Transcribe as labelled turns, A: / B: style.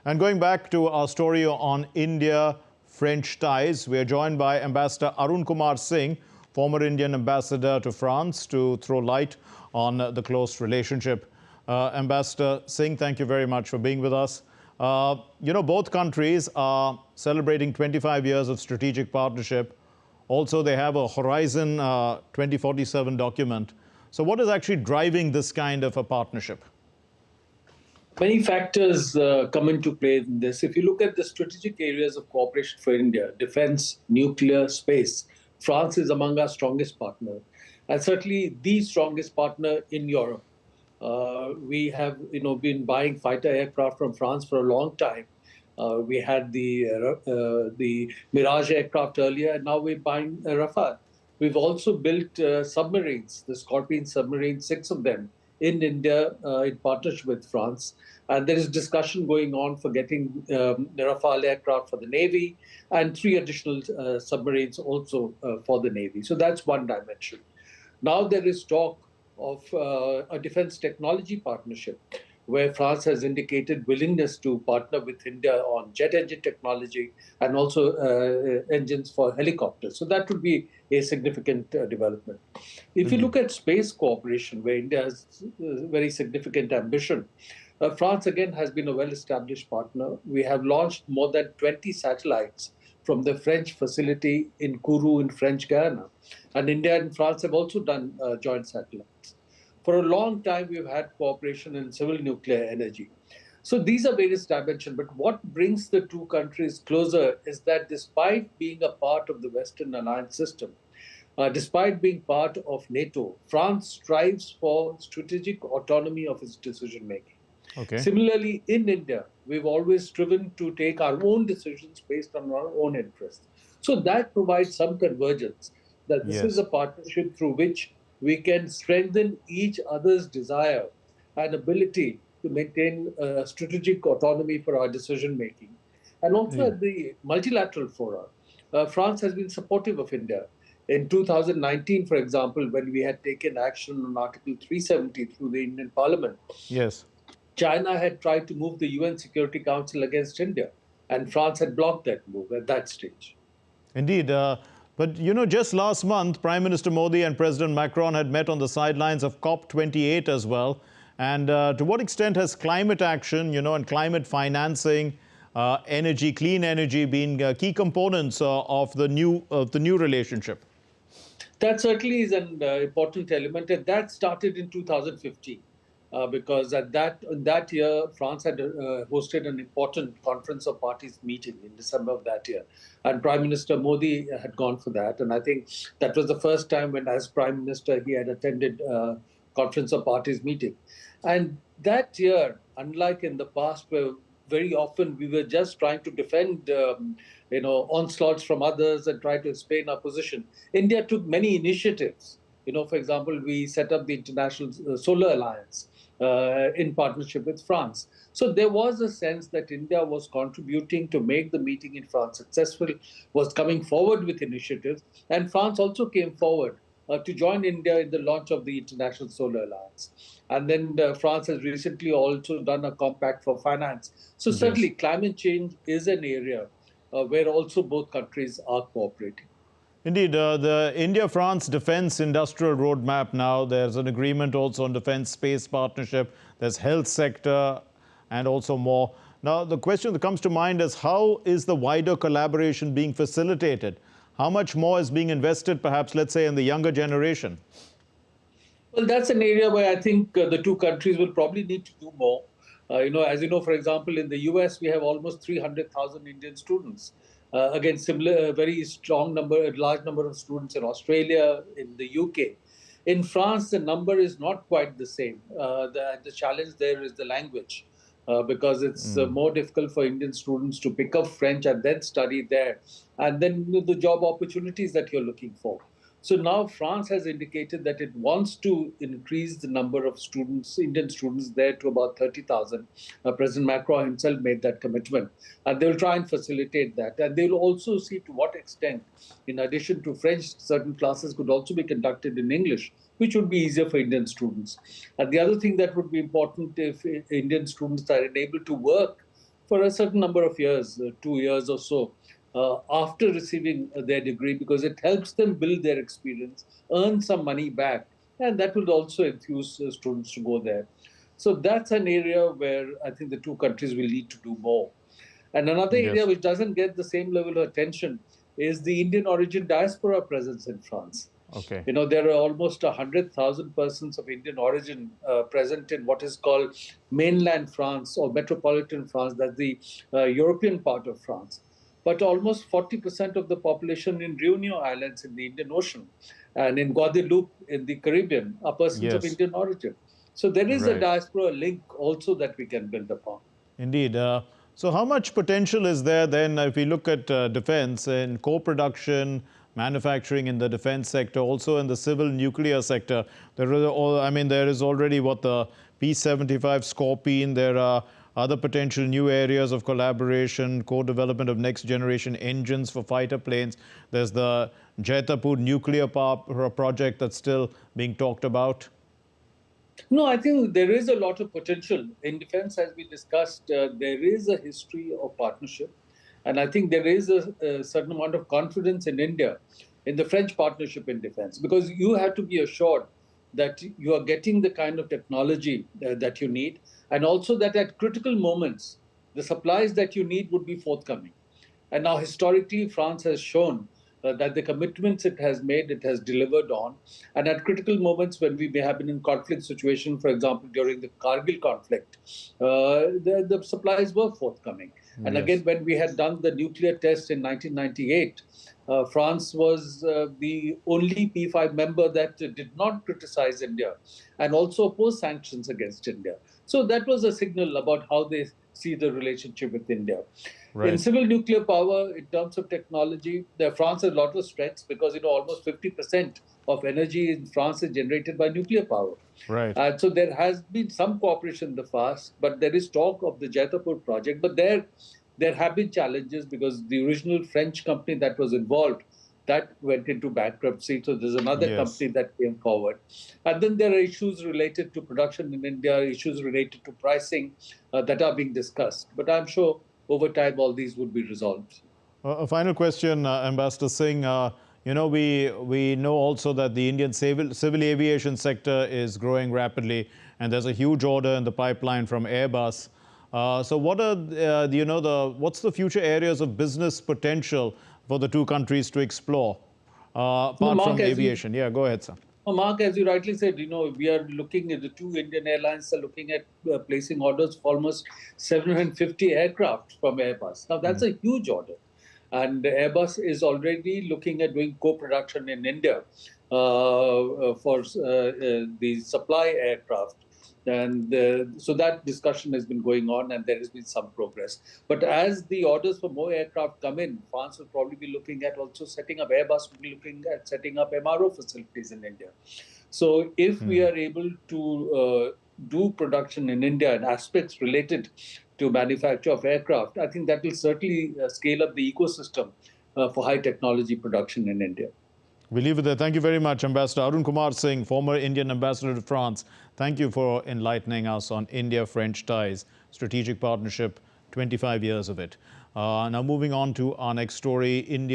A: And going back to our story on India-French ties, we are joined by Ambassador Arun Kumar Singh, former Indian ambassador to France, to throw light on the close relationship. Ambassador Singh, thank you very much for being with us. Both countries are celebrating 25 years of strategic partnership. Also, they have a Horizon 2047 document. So what is actually driving this kind of a partnership?
B: Many factors come into play in this. If you look at the strategic areas of cooperation for India, defense, nuclear, space, France is among our strongest partners, and certainly the strongest partner in Europe. We have, been buying fighter aircraft from France for a long time. We had the Mirage aircraft earlier, and now we're buying Rafale. We've also built submarines, the Scorpion submarines, 6 of them in India in partnership with France. And there is discussion going on for getting the Rafale aircraft for the Navy and 3 additional submarines also for the Navy. So that's one dimension. Now there is talk of a defense technology partnership where France has indicated willingness to partner with India on jet engine technology and also engines for helicopters. So that would be a significant development. If you look at space cooperation, where India has very significant ambition, France again has been a well-established partner. We have launched more than 20 satellites from the French facility in Kourou in French Guiana. And India and France have also done joint satellites. For a long time, we've had cooperation in civil nuclear energy. So these are various dimensions. But what brings the two countries closer is that despite being a part of the Western alliance system, despite being part of NATO, France strives for strategic autonomy of its decision-making.
A: Okay.
B: Similarly, in India, we've always striven to take our own decisions based on our own interests. So that provides some convergence, that this is a partnership through which we can strengthen each other's desire and ability to maintain strategic autonomy for our decision-making. And also at the multilateral fora, France has been supportive of India. In 2019, for example, when we had taken action on Article 370 through the Indian Parliament, China had tried to move the UN Security Council against India, and France had blocked that move at that stage.
A: Indeed. But, just last month, Prime Minister Modi and President Macron had met on the sidelines of COP28 as well. And to what extent has climate action, and climate financing, energy, clean energy been key components of the new relationship?
B: That certainly is an important element, and that started in 2015. Because in that year, France had hosted an important Conference of Parties meeting in December of that year. And Prime Minister Modi had gone for that. And I think that was the first time when, as Prime Minister, he had attended Conference of Parties meeting. And that year, unlike in the past, where very often we were just trying to defend onslaughts from others and try to explain our position, India took many initiatives. For example, we set up the International Solar Alliance in partnership with France. So there was a sense that India was contributing to make the meeting in France successful, was coming forward with initiatives, and France also came forward to join India in the launch of the International Solar Alliance. And then France has recently also done a compact for finance. So certainly climate change is an area where also both countries are cooperating.
A: Indeed, the India-France defense industrial roadmap now, there's an agreement also on defense space partnership, there's health sector and also more. Now, the question that comes to mind is how is the wider collaboration being facilitated? How much more is being invested, perhaps, let's say, in the younger generation?
B: Well, that's an area where I think the two countries will probably need to do more. As you know, for example, in the US, we have almost 300,000 Indian students. Again, similar, very strong number, large number of students in Australia, in the UK. In France, the number is not quite the same. The challenge there is the language, because it's more difficult for Indian students to pick up French and then study there, and then the job opportunities that you're looking for. So now France has indicated that it wants to increase the number of students, Indian students there, to about 30,000. President Macron himself made that commitment. And they will try and facilitate that. And they will also see to what extent, in addition to French, certain classes could also be conducted in English, which would be easier for Indian students. And the other thing that would be important if Indian students are able to work for a certain number of years, 2 years or so, after receiving their degree, because it helps them build their experience, earn some money back, and that will also enthuse students to go there. So that's an area where I think the two countries will need to do more. And another area
A: Yes.
B: which doesn't get the same level of attention is the Indian origin diaspora presence in France.
A: Okay.
B: You know, there are almost 100,000 persons of Indian origin present in what is called mainland France or metropolitan France, that's the European part of France. But almost 40% of the population in Reunion Islands in the Indian Ocean and in Guadeloupe in the Caribbean are persons of
A: Yes.
B: Indian origin. So there is a
A: Right.
B: diaspora link also that we can build upon.
A: Indeed. So how much potential is there then if we look at defense in co-production, manufacturing in the defense sector, also in the civil nuclear sector? There are all, I mean, there is already what the P-75 Scorpion. There are other potential new areas of collaboration, co-development of next generation engines for fighter planes. There's the Jaitapur nuclear power project that's still being talked about.
B: No, I think there is a lot of potential in defense, as we discussed. There is a history of partnership, and I think there is a certain amount of confidence in India in the French partnership in defense, because you have to be assured that you are getting the kind of technology that you need, and also that at critical moments, the supplies that you need would be forthcoming. And now, historically, France has shown that the commitments it has made, it has delivered on. And at critical moments when we may have been in conflict situation, for example, during the Kargil conflict, the supplies were forthcoming. And again,
A: Yes.
B: when we had done the nuclear test in 1998, France was the only P5 member that did not criticize India and also oppose sanctions against India. So that was a signal about how they see the relationship with India. In
A: Right.
B: civil nuclear power, in terms of technology, France has a lot of strengths because almost 50% of energy in France is generated by nuclear power.
A: Right.
B: So there has been some cooperation in the past, but there is talk of the Jaitapur project. But there have been challenges because the original French company that was involved, that went into bankruptcy. So there's another
A: Yes.
B: company that came forward. And then there are issues related to production in India, issues related to pricing that are being discussed. But I'm sure over time all these would be resolved.
A: A final question, Ambassador Singh. We know also that the Indian civil aviation sector is growing rapidly, and there's a huge order in the pipeline from Airbus. So, what are what's the future areas of business potential for the two countries to explore,
B: No,
A: apart from aviation? Yeah, go ahead, sir.
B: Mark, as you rightly said, we are looking at the two Indian airlines are looking at placing orders for almost 750 aircraft from Airbus. Now, that's a huge order. And Airbus is already looking at doing co-production in India for the supply aircraft. And so that discussion has been going on and there has been some progress. But as the orders for more aircraft come in, France will probably be looking at also setting up, Airbus will be looking at setting up MRO facilities in India. So if we are able to do production in India and aspects related to manufacture of aircraft, I think that will certainly scale up the ecosystem for high technology production in India.
A: We leave it there. Thank you very much, Ambassador Arun Kumar Singh, former Indian ambassador to France. Thank you for enlightening us on India-French ties, strategic partnership, 25 years of it. Now moving on to our next story, India.